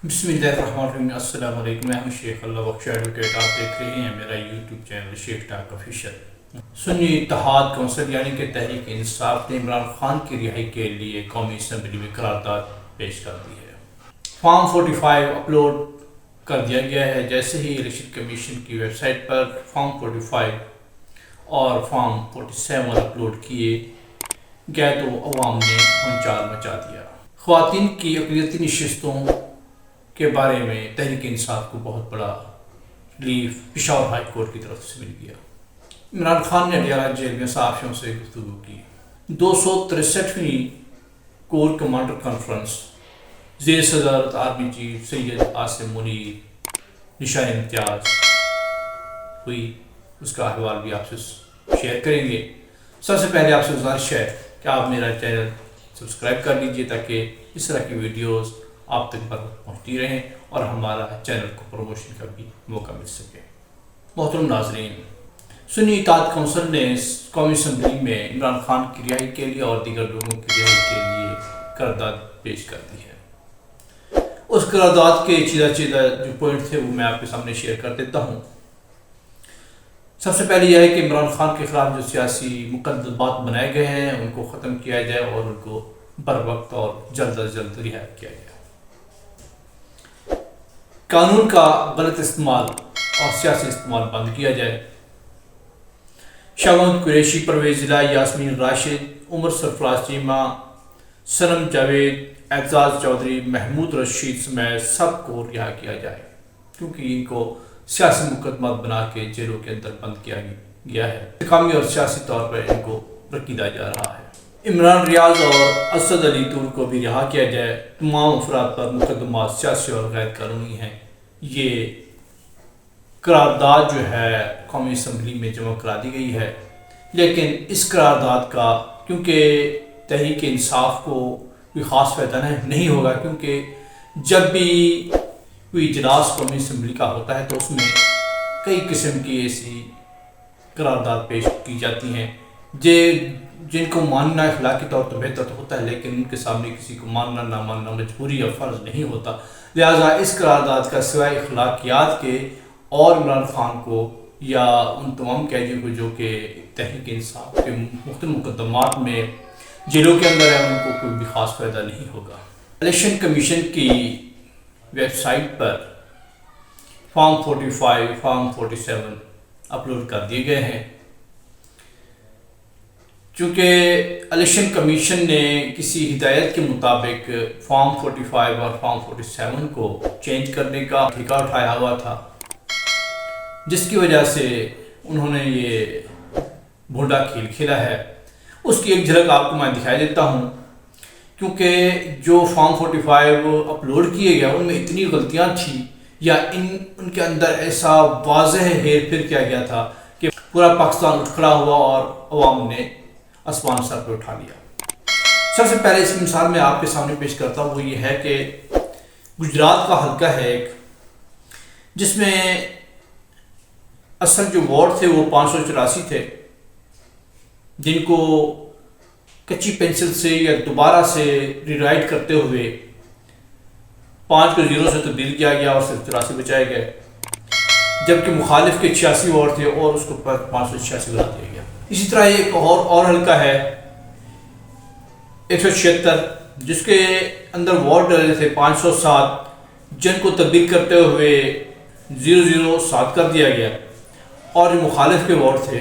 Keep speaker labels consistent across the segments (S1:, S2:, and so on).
S1: بسم اللہ الرحمن الرحیم۔ السلام علیکم، میں ہوں شیخ اللہ بخش ایڈوکیٹ۔ آپ دیکھ رہے ہیں میرا یوٹیوب چینل شیخ ٹاک آفیشل۔ سنی اتحاد کونسل یعنی کہ تحریک انصاف نے عمران خان کی رہائی کے لیے قومی اسمبلی میں قرارداد پیش کر دی ہے۔ فارم 45 اپلوڈ کر دیا گیا ہے۔ جیسے ہی الیکشن کمیشن کی ویب سائٹ پر فارم 45 اور فارم 47 اپلوڈ کیے گئے تو عوام نے ہنچار مچا دیا۔ خواتین کی اقلیتی نشستوں کے بارے میں تحریک انصاف کو بہت بڑا ریلیف پشاور ہائی کورٹ کی طرف سے مل گیا۔ عمران خان نے اڈیالہ جیل میں صحافیوں سے گفتگو کی۔ 263ویں کور کمانڈر کانفرنس زیر صدارت آرمی چیف سید عاصم منیر نشان امتیاز ہوئی، اس کا احوال بھی آپ سے شیئر کریں گے۔ سب سے پہلے آپ سے گزارش ہے کہ آپ میرا چینل سبسکرائب کر لیجیے تاکہ اس طرح کی ویڈیوز آپ تک پہنچتی رہیں اور ہمارا چینل کو پروموشن کا بھی موقع مل سکے۔ محترم ناظرین، سنی اتحاد کونسل نے قومی اسمبلی میں عمران خان کی رہائی کے لیے اور دیگر لوگوں کی رہائی کے لیے قرارداد پیش کر دی ہے۔ اس قرارداد کے چیدہ جو پوائنٹ تھے وہ میں آپ کے سامنے شیئر کر دیتا ہوں۔ سب سے پہلے یہ ہے کہ عمران خان کے خلاف جو سیاسی مقدمات بنائے گئے ہیں ان کو ختم کیا جائے اور ان کو بر وقت اور جلد از جلد رہا کیا جائے۔ قانون کا غلط استعمال اور سیاسی استعمال بند کیا جائے۔ شاہد قریشی، پرویز الہی، یاسمین راشد، عمر سرفراز چیمہ، صنم جاوید، اعزاز چودھری، محمود رشید سمیت سب کو رہا کیا جائے، کیونکہ ان کو سیاسی مقدمات بنا کے جیلوں کے اندر بند کیا گیا ہے۔ انتقامی اور سیاسی طور پر ان کو رکیدہ جا رہا ہے۔ عمران ریاض اور اسد علی طور کو بھی رہا کیا جائے۔ تمام افراد پر مقدمات سیاسی اور غیر قانونی ہیں۔ یہ قرارداد جو ہے قومی اسمبلی میں جمع کرا دی گئی ہے، لیکن اس قرارداد کا کیونکہ تحریک انصاف کو کوئی خاص فائدہ نہیں ہوگا، کیونکہ جب بھی کوئی اجلاس قومی اسمبلی کا ہوتا ہے تو اس میں کئی قسم کی ایسی قرارداد پیش کی جاتی ہیں جن کو ماننا اخلاقی طور پر بہتر تو ہوتا ہے، لیکن ان کے سامنے کسی کو ماننا نہ ماننا مجبوری یا فرض نہیں ہوتا۔ لہٰذا اس قرارداد کا سوائے اخلاقیات کے اور عمران خان کو یا ان تمام قیدیوں کو جو کہ تحریک انصاف کے مختلف مقدمات میں جیلوں کے اندر ہیں ان کو کوئی بھی خاص فائدہ نہیں ہوگا۔ الیکشن کمیشن کی ویب سائٹ پر فارم 45 فارم 47 اپلوڈ کر دیے گئے ہیں۔ چونکہ الیکشن کمیشن نے کسی ہدایت کے مطابق فارم 45 اور فارم 47 کو چینج کرنے کا ٹھیکہ اٹھایا ہوا تھا، جس کی وجہ سے انہوں نے یہ بھونڈا کھیل کھیلا ہے۔ اس کی ایک جھلک آپ کو میں دکھائی دیتا ہوں، کیونکہ جو فارم 45 اپلوڈ کیے گئے ان میں اتنی غلطیاں تھیں یا ان کے اندر ایسا واضح ہیر پھیر کیا گیا تھا کہ پورا پاکستان اٹھ کھڑا ہوا اور عوام نے آسمان سر پہ اٹھا لیا۔ سب سے پہلے اس کی مثال میں آپ کے سامنے پیش کرتا ہوں، وہ یہ ہے کہ گجرات کا حلقہ ہے ایک، جس میں اصل جو وارڈ تھے وہ 584 تھے، جن کو کچی پینسل سے یا دوبارہ سے ری رائٹ کرتے ہوئے 5 کو 0 سے تبدیل کیا گیا اور صرف 84 بچائے گئے، جبکہ مخالف کے 86 وارڈ تھے اور اس کو 586 بنا دیا گیا۔ اسی طرح ایک اور حلقہ ہے 176، جس کے اندر وارڈ ڈالے تھے 507، جن کو تبدیل کرتے ہوئے 007 کر دیا گیا، اور جو مخالف کے وارڈ تھے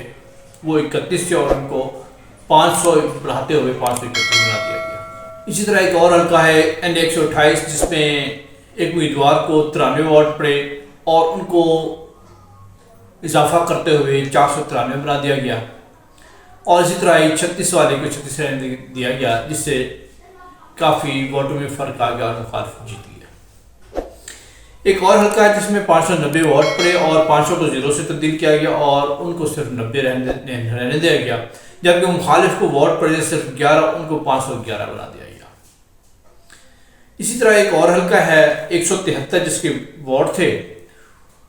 S1: وہ 31 تھے اور ان کو 500 بڑھاتے ہوئے 531 بنا دیا گیا۔ اسی طرح ایک اور حلقہ ہے ND 128، جس میں ایک امیدوار کو 93 وارڈ پڑے اور ان کو اضافہ کرتے ہوئے 493 بنا دیا گیا، اور اسی طرح 36 والے کو 36 رہنے دیا گیا، جس سے کافی ووٹوں میں فرق آ گیا اور مخالف جیت گیا۔ ایک اور حلقہ ہے جس میں 590 ووٹ پڑے اور 500 کو 0 سے تبدیل کیا گیا اور ان کو صرف 90 رہنے دیا گیا، جبکہ مخالف کو ووٹ پڑے صرف 11، ان کو 511 بنا دیا گیا۔ اسی طرح ایک اور حلقہ ہے 173، جس کے ووٹ تھے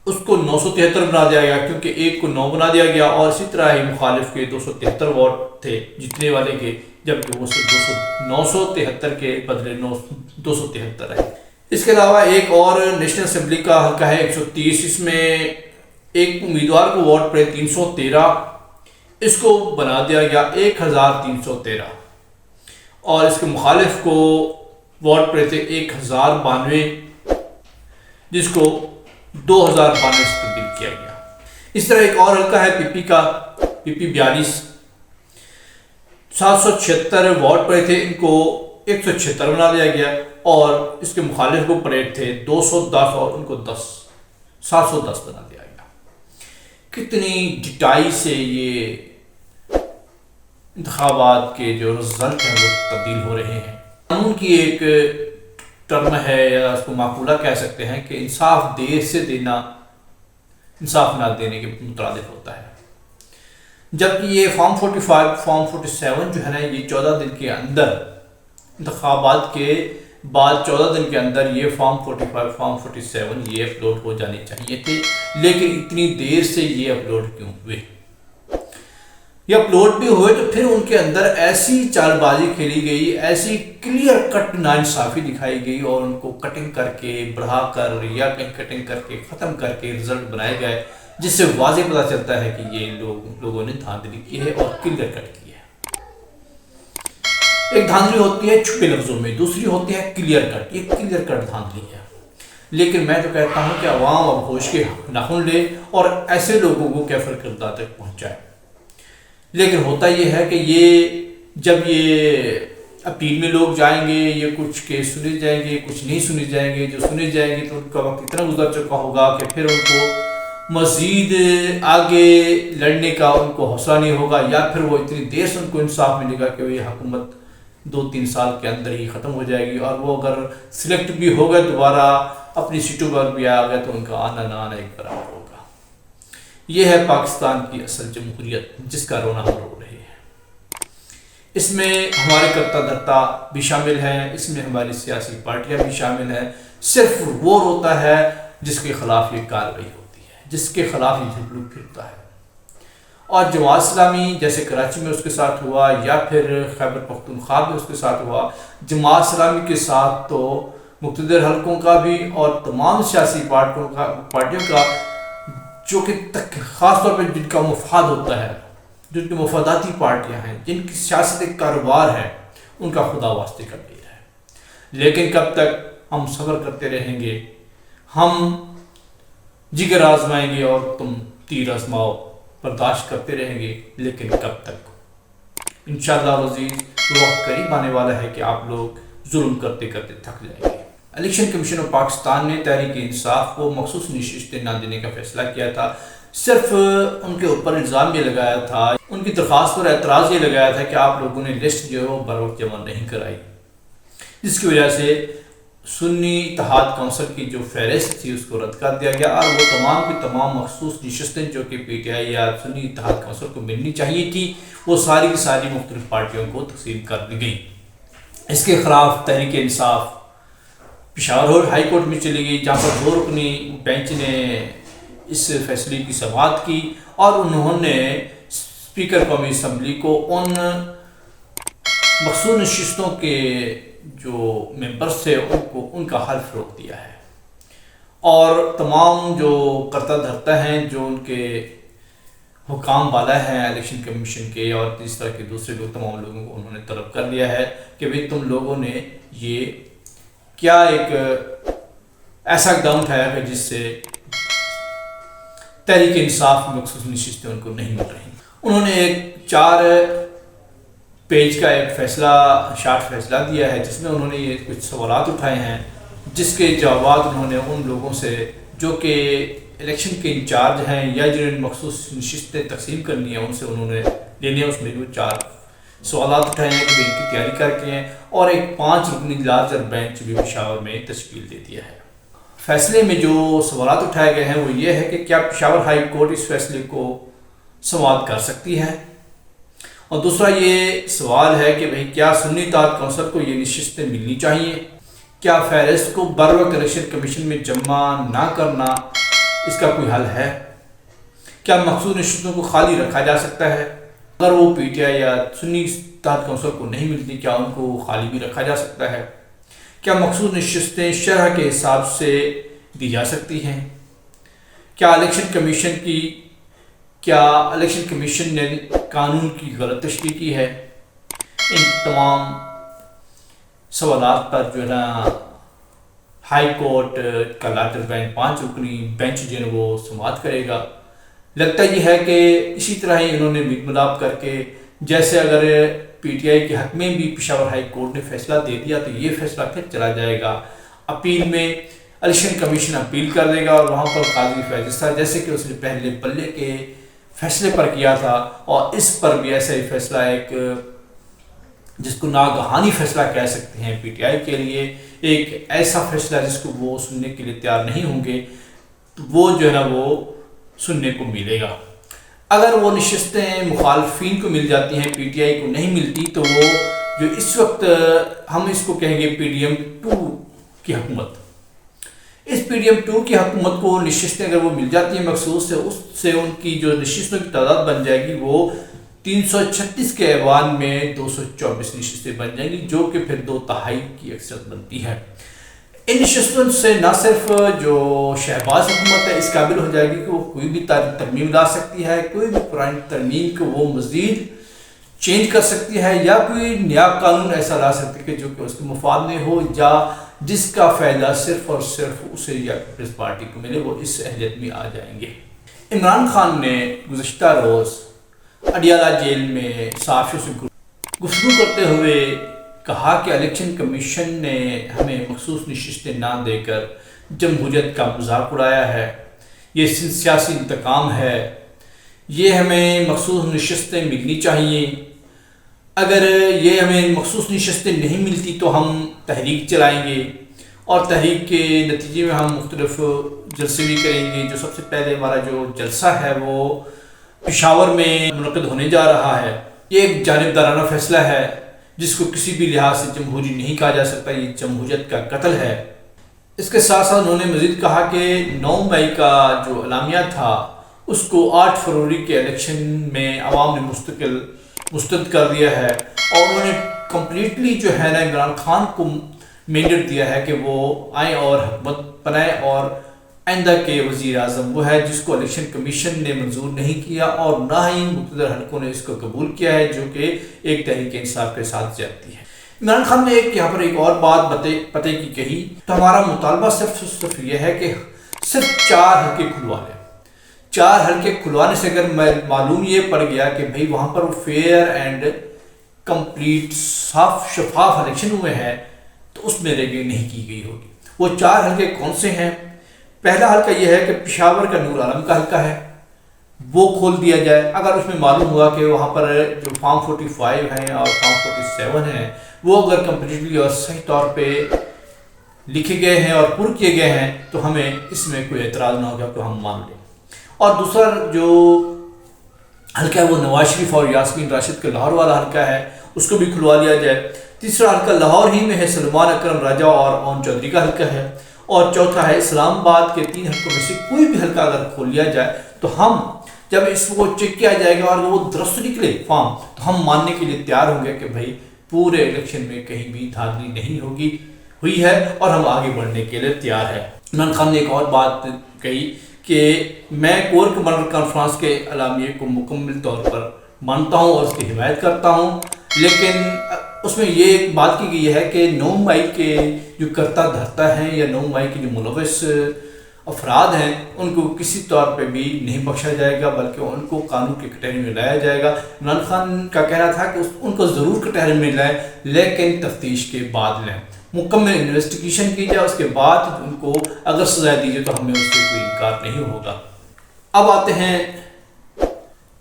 S1: اس کو 973 بنا دیا گیا، کیونکہ ایک کو 9 بنا دیا گیا، اور اسی طرح ہی مخالف کے 273 ووٹ تھے جتنے والے کے، جبکہ وہ صرف 973 کے بدلے 273 رہے۔ اس کے علاوہ ایک اور نیشنل اسمبلی کا حلقہ ہے 130، اس میں ایک امیدوار کو ووٹ پڑے 313، اس کو بنا دیا گیا 1313، اور اس کے مخالف کو ووٹ پڑے تھے 1092، جس کو 2092 سے تبدیل کیا گیا۔ اس طرح ایک اور حلقہ ہے پی پی کا، پی پی 42، 776 ووٹ پڑے تھے، ان کو 176 بنا دیا گیا، اور اس کے مخالف کو پڑے تھے 210 اور ان کو 710 بنا دیا گیا۔ کتنی ڈٹائی سے یہ انتخابات کے جو رزلٹ ہیں وہ تبدیل ہو رہے ہیں۔ قانون کی ایک ٹرم ہے، یا اس کو معقولہ کہہ سکتے ہیں، کہ انصاف دیر سے دینا انصاف نہ دینے کے مترادف ہوتا ہے۔ جبکہ یہ فارم 45 فارم 47 جو ہے نا، یہ 14 دن کے اندر، انتخابات کے بعد 14 دن کے اندر یہ فارم 45 فارم 47 یہ اپلوڈ ہو جانے چاہیے تھے، لیکن اتنی دیر سے یہ اپلوڈ کیوں ہوئے؟ یہ اپلوڈ بھی ہوئے تو پھر ان کے اندر ایسی چال بازی کھیلی گئی، ایسی کلیئر کٹ ناانصافی دکھائی گئی، اور ان کو کٹنگ کر کے بڑھا کر یا کہیں کٹنگ کر کے ختم کر کے رزلٹ بنائے گئے، جس سے واضح پتہ چلتا ہے کہ یہ لوگوں نے دھاندلی کی ہے اور کلیئر کٹ کی ہے۔ ایک دھاندلی ہوتی ہے چھپے لفظوں میں، دوسری ہوتی ہے کلیئر کٹ، یہ کلیئر کٹ دھاندلی ہے۔ لیکن میں تو کہتا ہوں کہ عوام اب ہوش کے ناخن لے اور ایسے لوگوں کو کیفر کردہ تک پہنچائے۔ لیکن ہوتا یہ ہے کہ جب یہ اپیل میں لوگ جائیں گے، یہ کچھ کیس سنے جائیں گے، کچھ نہیں سنے جائیں گے، جو سنے جائیں گے تو ان کا وقت اتنا گزر چکا ہوگا کہ پھر ان کو مزید آگے لڑنے کا ان کو حوصلہ نہیں ہوگا، یا پھر وہ اتنی دیر سے ان کو انصاف ملے گا کہ یہ حکومت 2-3 سال کے اندر ہی ختم ہو جائے گی، اور وہ اگر سلیکٹ بھی ہو گئے دوبارہ اپنی سیٹوں پر بھی آ گئے تو ان کا آنا نہ آنا ایک برابر ہوگا۔ یہ ہے پاکستان کی اصل جمہوریت، جس کا رونا ہم رو رہے ہیں۔ اس میں ہمارے کرتا دھرتا بھی شامل ہیں، اس میں ہماری سیاسی پارٹیاں بھی شامل ہیں۔ صرف وہ روتا ہے جس کے خلاف یہ کارروائی ہوتی ہے، جس کے خلاف یہ جھگڑو پھرتا ہے۔ اور جماعت اسلامی جیسے کراچی میں اس کے ساتھ ہوا، یا پھر خیبر پختونخوا میں اس کے ساتھ ہوا، جماعت اسلامی کے ساتھ تو مقتدر حلقوں کا بھی اور تمام سیاسی پارٹیوں کا، جو کہ خاص طور پہ جن کا مفاد ہوتا ہے، جن کی مفاداتی پارٹیاں ہیں، جن کی سیاست ایک کاروبار ہے، ان کا خدا واسطے کر دیا ہے۔ لیکن کب تک ہم صبر کرتے رہیں گے؟ ہم جگر آزمائیں گے اور تم تیر آزماؤ، برداشت کرتے رہیں گے، لیکن کب تک؟ انشاءاللہ عزیز وقت قریب آنے والا ہے کہ آپ لوگ ظلم کرتے کرتے تھک جائیں گے۔ الیکشن کمیشن آف پاکستان نے تحریک انصاف کو مخصوص نشستیں نہ دینے کا فیصلہ کیا تھا۔ صرف ان کے اوپر الزام یہ لگایا تھا، ان کی درخواست پر اعتراض یہ لگایا تھا کہ آپ لوگوں نے لسٹ جو ہے وہ بر وقت جمع نہیں کرائی، جس کی وجہ سے سنی اتحاد کونسل کی جو فہرست تھی اس کو رد کر دیا گیا، اور وہ تمام کی تمام مخصوص نشستیں جو کہ پی ٹی آئی یا سنی اتحاد کونسل کو ملنی چاہیے تھی، وہ ساری کی ساری مختلف پارٹیوں کو تقسیم کر دی گئی۔ اس کے خلاف تحریک انصاف پشاور ہائی کورٹ میں چلی گئی، جہاں پر 2 رکنی بینچ نے اس فیصلے کی سماعت کی، اور انہوں نے اسپیکر قومی اسمبلی کو ان مخصوص نشستوں کے جو ممبرس تھے ان کا حلف روک دیا ہے، اور تمام جو کرتا دھرتا ہیں، جو ان کے حکام والا ہیں الیکشن کمیشن کے اور اس طرح کے دوسرے لوگ، تمام لوگوں کو انہوں نے طلب کر لیا ہے کہ بھئی تم لوگوں نے یہ کیا ایک ایسا اقدام اٹھایا ہے جس سے تحریک انصاف مخصوص نشستیں ان کو نہیں مل رہی۔ انہوں نے ایک 4 پیج کا ایک شارٹ فیصلہ دیا ہے، جس میں انہوں نے یہ کچھ سوالات اٹھائے ہیں، جس کے جوابات انہوں نے ان لوگوں سے جو کہ الیکشن کے انچارج ہیں یا جنہوں نے مخصوص نشستیں تقسیم کرنی ہیں ان سے انہوں نے لینے ہیں۔ اس میں وہ 4 سوالات اٹھائے ہیں کہ ان کی تیاری کر کے ہیں، اور ایک 5 رکنی لارجر بینچ بھی پشاور میں تشکیل دے دیا ہے۔ فیصلے میں جو سوالات اٹھائے گئے ہیں وہ یہ ہے کہ کیا پشاور ہائی کورٹ اس فیصلے کو سماعت کر سکتی ہے، اور دوسرا یہ سوال ہے کہ بھئی کیا سنی اتحاد کونسل کو یہ نشستیں ملنی چاہیے، کیا فہرست کو بر وقت الیکشن کمیشن میں جمع نہ کرنا اس کا کوئی حل ہے، کیا مخصوص نشستوں کو خالی رکھا جا سکتا ہے، اگر وہ پی ٹی آئی یا سنی اتحاد کونسل کو نہیں ملتی کیا ان کو خالی بھی رکھا جا سکتا ہے، کیا مخصوص نشستیں شرح کے حساب سے دی جا سکتی ہیں؟ کیا الیکشن کمیشن نے قانون کی غلط تشریح کی ہے؟ ان تمام سوالات پر جو ہے نا ہائی کورٹ کا لاٹر بینچ 5 رکنی بینچ جو ہے وہ سماعت کرے گا۔ لگتا یہ ہے کہ اسی طرح ہی انہوں نے میل ملاپ کر کے، جیسے اگر پی ٹی آئی کے حق میں بھی پشاور ہائی کورٹ نے فیصلہ دے دیا تو یہ فیصلہ پھر چلا جائے گا اپیل میں، الیکشن کمیشن اپیل کر دے گا اور وہاں پر قاضی فیصلہ جیسے کہ اس نے پہلے بلے کے فیصلے پر کیا تھا، اور اس پر بھی ایسا ہی فیصلہ ایک جس کو ناگہانی فیصلہ کہہ سکتے ہیں پی ٹی آئی کے لیے، ایک ایسا فیصلہ جس کو وہ سننے کے لیے تیار نہیں ہوں گے، تو وہ جو ہے نا وہ سننے کو ملے گا۔ اگر وہ نشستیں مخالفین کو مل جاتی ہیں، پی ٹی آئی کو نہیں ملتی، تو وہ جو اس وقت ہم اس کو کہیں گے پی ڈی ایم 2 کی حکومت، اس پی ڈی ایم 2 کی حکومت کو نشستیں اگر وہ مل جاتی ہیں مخصوص سے، اس سے ان کی جو نشستوں کی تعداد بن جائے گی وہ 336 کے ایوان میں 224 نشستیں بن جائیں گی، جو کہ پھر 2/3 کی اکثریت بنتی ہے۔ ان نشستوں سے نہ صرف جو شہباز حکومت ہے اس قابل ہو جائے گی کہ وہ کوئی بھی ترمیم لا سکتی ہے، کوئی بھی پرانی ترمیم کو وہ مزید چینج کر سکتی ہے، یا کوئی نیا قانون ایسا لا سکتی ہے کہ جو کہ اس کے مفاد میں ہو، یا جس کا فائدہ صرف اور صرف اسے یا پیپلز پارٹی کو ملے، وہ اس اہلیت میں آ جائیں گے۔ عمران خان نے گزشتہ روز اڈیالہ جیل میں صحافیوں سے گفتگو کرتے ہوئے کہا کہ الیکشن کمیشن نے ہمیں مخصوص نشستیں نہ دے کر جمہوریت کا مذاق اڑایا ہے، یہ سیاسی انتقام ہے، یہ ہمیں مخصوص نشستیں ملنی چاہیے، اگر یہ ہمیں مخصوص نشستیں نہیں ملتی تو ہم تحریک چلائیں گے، اور تحریک کے نتیجے میں ہم مختلف جلسے بھی کریں گے۔ جو سب سے پہلے ہمارا جو جلسہ ہے وہ پشاور میں منعقد ہونے جا رہا ہے۔ یہ ایک جانبدارانہ فیصلہ ہے جس کو کسی بھی لحاظ سے جمہوری نہیں کہا جا سکتا، یہ جمہوریت کا قتل ہے۔ اس کے ساتھ ساتھ انہوں نے مزید کہا کہ 9 مئی کا جو اعلامیہ تھا اس کو 8 فروری کے الیکشن میں عوام نے مسترد کر دیا ہے، اور انہوں نے کمپلیٹلی جو ہے نا عمران خان کو مینڈیٹ دیا ہے کہ وہ آئیں اور حکومت بنائیں، اور آئندہ کے وزیر اعظم وہ ہے جس کو الیکشن کمیشن نے منظور نہیں کیا، اور نہ ہی مقتدر حلقوں نے اس کو قبول کیا ہے، جو کہ ایک تحریک انصاف کے ساتھ زیادتی ہے۔ عمران خان نے یہاں پر ایک اور بات پتے کی کہی، تو ہمارا مطالبہ صرف یہ ہے کہ صرف 4 حلقے کھلوا لیں۔ 4 حلقے کھلوانے سے اگر معلوم یہ پڑ گیا کہ بھئی وہاں پر فیئر اینڈ کمپلیٹ صاف شفاف الیکشن ہوئے ہیں، تو اس میں ریگنگ نہیں کی گئی ہوگی۔ وہ 4 حلقے کون سے ہیں؟ پہلا حلقہ یہ ہے کہ پشاور کا نور عالم کا حلقہ ہے، وہ کھول دیا جائے۔ اگر اس میں معلوم ہوا کہ وہاں پر جو فارم 45 ہیں اور فارم 47 ہیں وہ اگر کمپلیٹلی اور صحیح طور پہ لکھے گئے ہیں اور پر کیے گئے ہیں، تو ہمیں اس میں کوئی اعتراض نہ ہوگا کہ ہم مان لیں۔ اور دوسرا جو حلقہ ہے وہ نواز شریف اور یاسمین راشد کے لاہور والا حلقہ ہے، اس کو بھی کھلوا لیا جائے۔ تیسرا حلقہ لاہور ہی میں ہے، سلمان اکرم راجہ اور اون چودھری کا حلقہ ہے۔ اور چوتھا ہے اسلام آباد کے 3 حلقوں میں سے کوئی بھی حلقہ اگر کھول لیا جائے، تو ہم جب اس کو چیک کیا جائے گا اور وہ درست نکلے فارم، تو ہم ماننے کے لیے تیار ہوں گے کہ بھائی پورے الیکشن میں کہیں بھی دھاندلی نہیں ہوئی ہے، اور ہم آگے بڑھنے کے لیے تیار ہے۔ عمران خان نے ایک اور بات کہی کہ میں کور کمانڈر کانفرنس کے اعلامیے کو مکمل طور پر مانتا ہوں اور اس کی حمایت کرتا ہوں، لیکن اس میں یہ ایک بات کی گئی ہے کہ 9 مئی کے جو کرتا دھرتا ہیں یا 9 مئی کے جو ملوث افراد ہیں ان کو کسی طور پہ بھی نہیں بخشا جائے گا، بلکہ ان کو قانون کے کٹہرے میں لایا جائے گا۔ عمران خان کا کہنا تھا کہ ان کو ضرور کٹہرے میں لائیں، لیکن تفتیش کے بعد لیں، مکمل انویسٹیگیشن کی جائے، اس کے بعد ان کو اگر سزا دی جائے تو ہمیں اس سے کوئی انکار نہیں ہوگا۔ اب آتے ہیں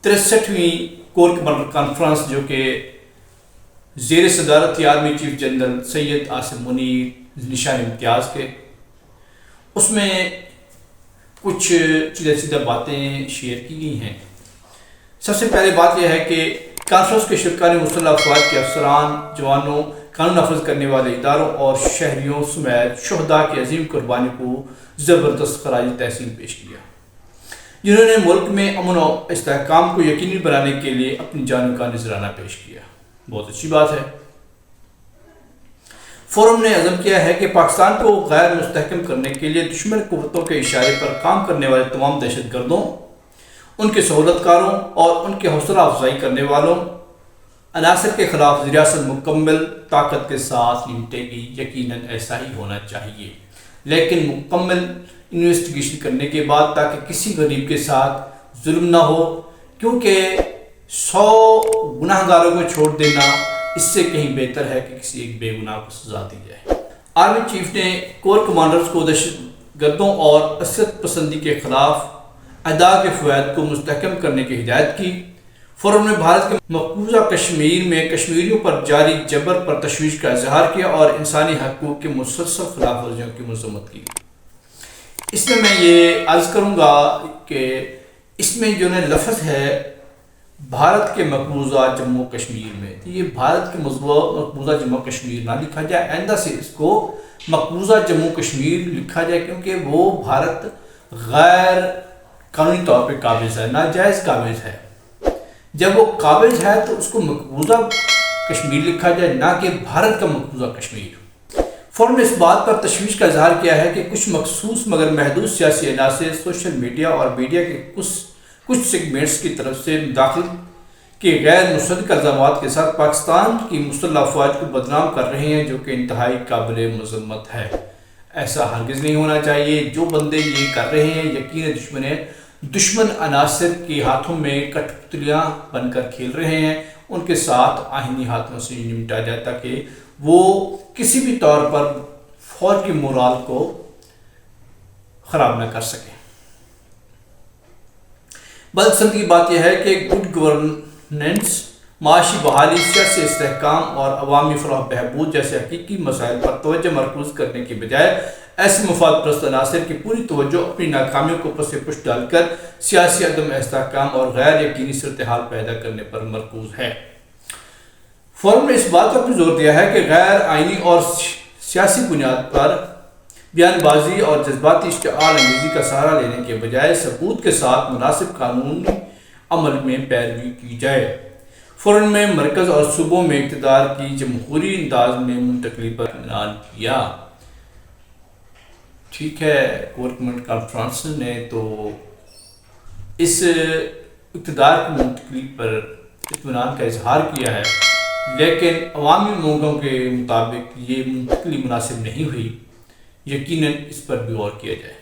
S1: 63ویں کور کمانڈر کانفرنس، جو کہ زیر صدارت army chief general Syed Asim Munir نشان امتیاز کے، اس میں کچھ سیدھے باتیں شیئر کی گئی ہیں۔ سب سے پہلے بات یہ ہے کہ کانفرنس کے شرکاء نے مسلح افواج کے افسران، جوانوں، قانون نافذ کرنے والے اداروں اور شہریوں سمیت شہداء کی عظیم قربانی کو زبردست خراج تحسین پیش کیا، جنہوں نے ملک میں امن و استحکام کو یقینی بنانے کے لیے اپنی جانوں کا نذرانہ پیش کیا۔ بہت اچھی بات ہے۔ فورم نے عزم کیا ہے کہ پاکستان کو غیر مستحکم کرنے کے لیے دشمن قوتوں کے اشارے پر کام کرنے والے تمام دہشت گردوں، ان کے سہولت کاروں اور ان کے حوصلہ افزائی کرنے والوں عناصر کے خلاف ریاست مکمل طاقت کے ساتھ نمٹے گی۔ یقیناً ایسا ہی ہونا چاہیے، لیکن مکمل انویسٹیگیشن کرنے کے بعد، تاکہ کسی غریب کے ساتھ ظلم نہ ہو، کیونکہ 100 گناہ گاروں کو چھوڑ دینا اس سے کہیں بہتر ہے کہ کسی ایک بے گناہ کو سزا دی جائے۔ آرمی چیف نے کور کمانڈرز کو دہشت گردوں اور عصمت پسندی کے خلاف ادا کے فوائد کو مستحکم کرنے کی ہدایت کی۔ فورم نے بھارت کے مقبوضہ کشمیر میں کشمیریوں پر جاری جبر پر تشویش کا اظہار کیا اور انسانی حقوق کی مسلسل خلاف ورزیوں کی مذمت کی۔ اس میں یہ عرض کروں گا کہ اس میں جو لفظ ہے بھارت کے مقبوضہ جموں کشمیر میں، یہ بھارت کے مقبوضہ جموں کشمیر نہ لکھا جائے، آئندہ سے اس کو مقبوضہ جموں کشمیر لکھا جائے، کیونکہ وہ بھارت غیر قانونی طور پہ قابض ہے، ناجائز قابض ہے۔ جب وہ قابض ہے تو اس کو مقبوضہ کشمیر لکھا جائے، نہ کہ بھارت کا مقبوضہ کشمیر۔ فورم نے اس بات پر تشویش کا اظہار کیا ہے کہ کچھ مخصوص مگر محدود سیاسی عناصر سوشل میڈیا اور میڈیا کے کچھ سیگمنٹس کی طرف سے مداخلت کے غیر مصدق الزامات کے ساتھ پاکستان کی مسلح افواج کو بدنام کر رہے ہیں، جو کہ انتہائی قابل مذمت ہے۔ ایسا ہرگز نہیں ہونا چاہیے۔ جو بندے یہ کر رہے ہیں یقیناً دشمن عناصر کے ہاتھوں میں کٹ پتلیاں بن کر کھیل رہے ہیں، ان کے ساتھ آئینی ہاتھوں سے نمٹا جائے تاکہ وہ کسی بھی طور پر فوج کی مورال کو خراب نہ کر سکیں۔ بدقسمتی کی بات یہ ہے کہ گڈ گورننس، معاشی بحالی، سیاسی استحکام اور عوامی فلاح و بہبود جیسے حقیقی مسائل پر توجہ مرکوز کرنے کے بجائے ایسے مفاد پرست عناصر کی پوری توجہ اپنی ناکامیوں کو پس پش ڈال کر سیاسی عدم استحکام اور غیر یقینی صورتحال پیدا کرنے پر مرکوز ہے۔ فورم نے اس بات پر بھی زور دیا ہے کہ غیر آئینی اور سیاسی بنیاد پر بیان بازی اور جذباتی اشتعال انگیزی کا سہارا لینے کے بجائے ثبوت کے ساتھ مناسب قانونی عمل میں پیروی کی جائے۔ فورم میں مرکز اور صوبوں میں اقتدار کی جمہوری انداز میں منتقلی پر اعلان کیا۔ ٹھیک ہے، کور کمانڈر کانفرنس نے تو اس اقتدار کی منتقلی پر اطمینان کا اظہار کیا ہے، لیکن عوامی مانگوں کے مطابق یہ منتقلی مناسب نہیں ہوئی۔ یقیناً اس پر بھی غور کیا جائے۔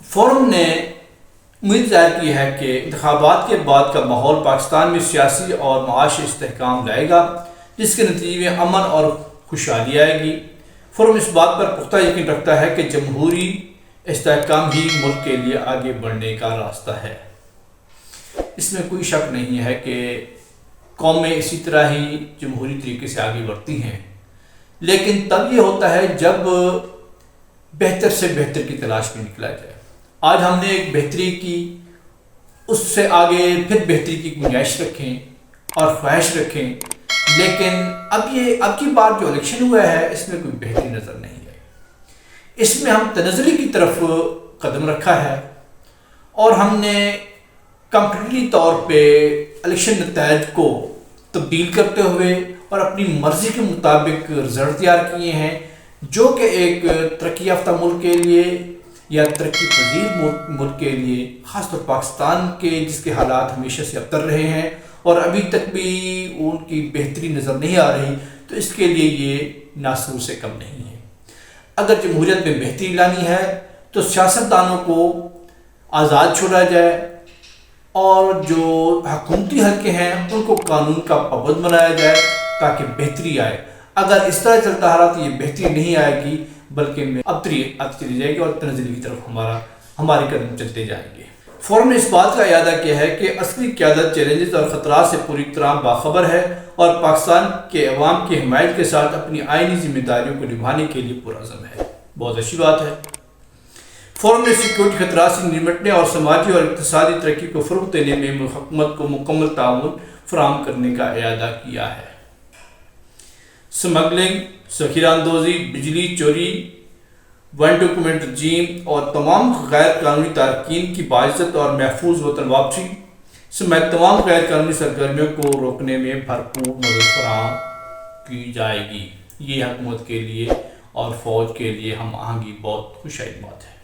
S1: فورم نے امید ظاہر کی ہے کہ انتخابات کے بعد کا ماحول پاکستان میں سیاسی اور معاشی استحکام لائے گا، جس کے نتیجے میں امن اور خوشحالی آئے گی۔ فورم اس بات پر پختہ یقین رکھتا ہے کہ جمہوری استحکام ہی ملک کے لیے آگے بڑھنے کا راستہ ہے۔ اس میں کوئی شک نہیں ہے کہ قومیں اسی طرح ہی جمہوری طریقے سے آگے بڑھتی ہیں، لیکن تب یہ ہوتا ہے جب بہتر سے بہتر کی تلاش میں نکلا جائے۔ آج ہم نے ایک بہتری کی، اس سے آگے پھر بہتری کی گنجائش رکھیں اور خواہش رکھیں، لیکن اب کی بار جو الیکشن ہوا ہے اس میں کوئی بہتری نظر نہیں آئی۔ اس میں ہم تنزلی کی طرف قدم رکھا ہے اور ہم نے کمپلیٹلی طور پہ الیکشن نتائج کو تبدیل کرتے ہوئے اور اپنی مرضی کے مطابق رزلٹ تیار کیے ہیں، جو کہ ایک ترقی یافتہ ملک کے لیے یا ترقی پذیر ملک کے لیے، خاص طور پاکستان کے جس کے حالات ہمیشہ سے ابتر رہے ہیں اور ابھی تک بھی ان کی بہتری نظر نہیں آ رہی، تو اس کے لیے یہ ناصور سے کم نہیں ہے۔ اگر جمہوریت میں بہتری لانی ہے تو سیاستدانوں کو آزاد چھوڑا جائے اور جو حکومتی حلقے ہیں ان کو قانون کا پابند بنایا جائے تاکہ بہتری آئے۔ اگر اس طرح چلتا رہا تو یہ بہتری نہیں آئے گی، بلکہ ابتری آتی چلی جائے گی اور تنزلی کی طرف ہمارے قدم چلتے جائیں گے۔ فورم نے اس بات کا اعادہ کیا ہے کہ عسکری قیادت چیلنجز اور خطرات سے پوری طرح باخبر ہے اور پاکستان کے عوام کی حمایت کے ساتھ اپنی آئینی ذمہ داریوں کو نبھانے کے لیے پرعزم ہے۔ بہت اچھی بات ہے۔ فورم نے سیکورٹی خطرات سے نمٹنے اور سماجی اور اقتصادی ترقی کو فروغ دینے میں حکومت کو مکمل تعاون فراہم کرنے کا اعادہ کیا ہے۔ سمگلنگ، ذخیرہ اندوزی، بجلی چوری، ون ڈاکومنٹ رجیم اور تمام غیر قانونی تارکین کی باعزت اور محفوظ وطن واپسی سمیت تمام غیر قانونی سرگرمیوں کو روکنے میں بھرپور مدد فراہم کی جائے گی۔ یہ حکومت کے لیے اور فوج کے لیے ہم آہنگی بہت خوشائن بات ہے۔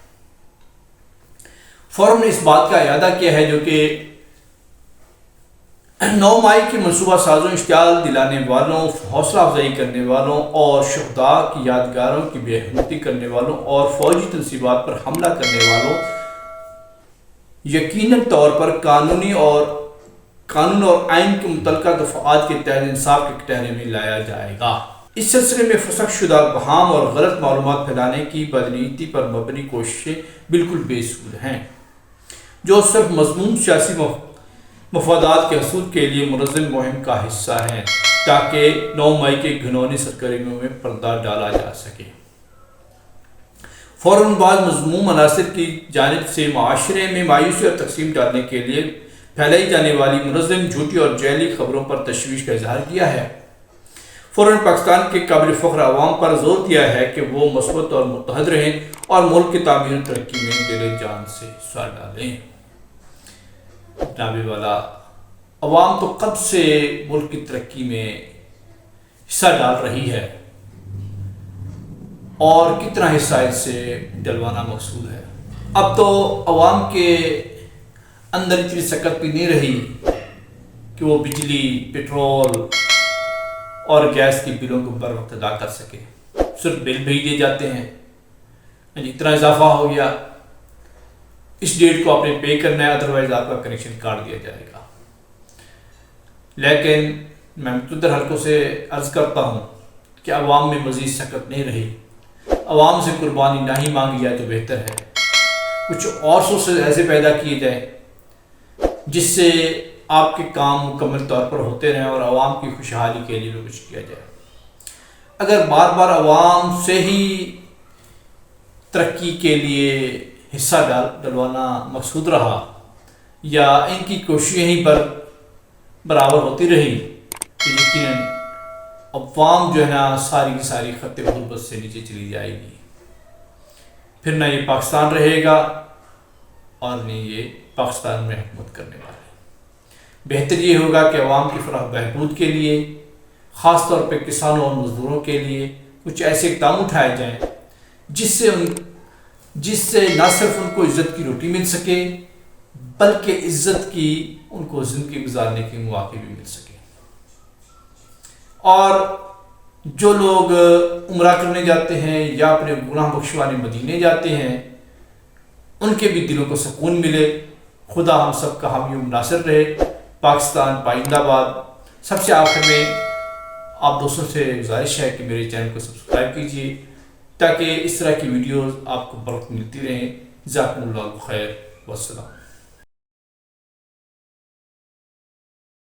S1: فورم نے اس بات کا اعادہ کیا ہے جو کہ 9 مئی کے منصوبہ سازوں، اشتعال دلانے والوں، حوصلہ افزائی کرنے والوں اور شہداء کی یادگاروں کی بے حرمتی کرنے والوں اور فوجی تنصیبات پر حملہ کرنے والوں یقیناً طور پر قانون اور آئین کے متعلقہ دفعات کے تحت انصاف کے کٹہرے میں لایا جائے گا۔ اس سلسلے میں فسق شدہ ابہام اور غلط معلومات پھیلانے کی بدنیتی پر مبنی کوششیں بالکل بے سود ہیں، جو صرف مضمون سیاسی مفادات کے حصول کے لیے منظم مہم کا حصہ ہیں تاکہ 9 مئی کے گھنونی سرگرمیوں میں پردہ ڈالا جا سکے۔ فوراً بعد مذموم عناصر کی جانب سے معاشرے میں مایوسی اور تقسیم ڈالنے کے لیے پھیلائی جانے والی منظم جھوٹی اور جعلی خبروں پر تشویش کا اظہار کیا ہے۔ فوراً پاکستان کے قابل فخر عوام پر زور دیا ہے کہ وہ مثبت اور متحد رہیں اور ملک کی تعمیر و ترقی میں دل جان سے حصہ ڈالیں۔ جناب والا، عوام تو کب سے ملک کی ترقی میں حصہ ڈال رہی ہے اور کتنا حصہ اس سے ڈلوانا مقصود ہے۔ اب تو عوام کے اندر اتنی سکت بھی نہیں رہی کہ وہ بجلی، پیٹرول اور گیس کی بلوں کو بر وقت ادا کر سکے۔ صرف بل بھیجے جاتے ہیں، اتنا اضافہ ہو گیا، اس ڈیٹ کو آپ نے پے کرنا ہے، ادروائز آپ کا کنیکشن کاٹ دیا جائے گا۔ لیکن میں متعدد حلقوں سے عرض کرتا ہوں کہ عوام میں مزید سکت نہیں رہی، عوام سے قربانی نہ ہی مانگی جائے تو بہتر ہے، کچھ اور سورسز ایسے پیدا کیے جائیں جس سے آپ کے کام مکمل طور پر ہوتے رہیں اور عوام کی خوشحالی کے لیے بھی کچھ کیا جائے۔ اگر بار بار عوام سے ہی ترقی کے لیے حصہ ڈلوانا مقصود رہا یا ان کی کوششیں ہی برابر ہوتی رہی تو یقیناً عوام جو ہے نا ساری کی ساری خط غربت سے نیچے چلی جائے گی، پھر نہ یہ پاکستان رہے گا اور نہ یہ پاکستان میں حکومت کرنے والے۔ بہتر یہ ہوگا کہ عوام کی فلاح بہبود کے لیے، خاص طور پہ کسانوں اور مزدوروں کے لیے کچھ ایسے اقدام اٹھائے جائیں جس سے نہ صرف ان کو عزت کی روٹی مل سکے بلکہ عزت کی ان کو زندگی گزارنے کے مواقع بھی مل سکے، اور جو لوگ عمرہ کرنے جاتے ہیں یا اپنے گناہ بخشوانے مدینے جاتے ہیں ان کے بھی دلوں کو سکون ملے۔ خدا ہم سب کا حامی و ناصر رہے۔ پاکستان پائندہ باد۔ سب سے آخر میں آپ دوستوں سے گزارش ہے کہ میرے چینل کو سبسکرائب کیجیے تاکہ اس طرح کی ویڈیوز آپ کو برقرار ملتی رہیں۔ جزاکم اللہ خیر، والسلام۔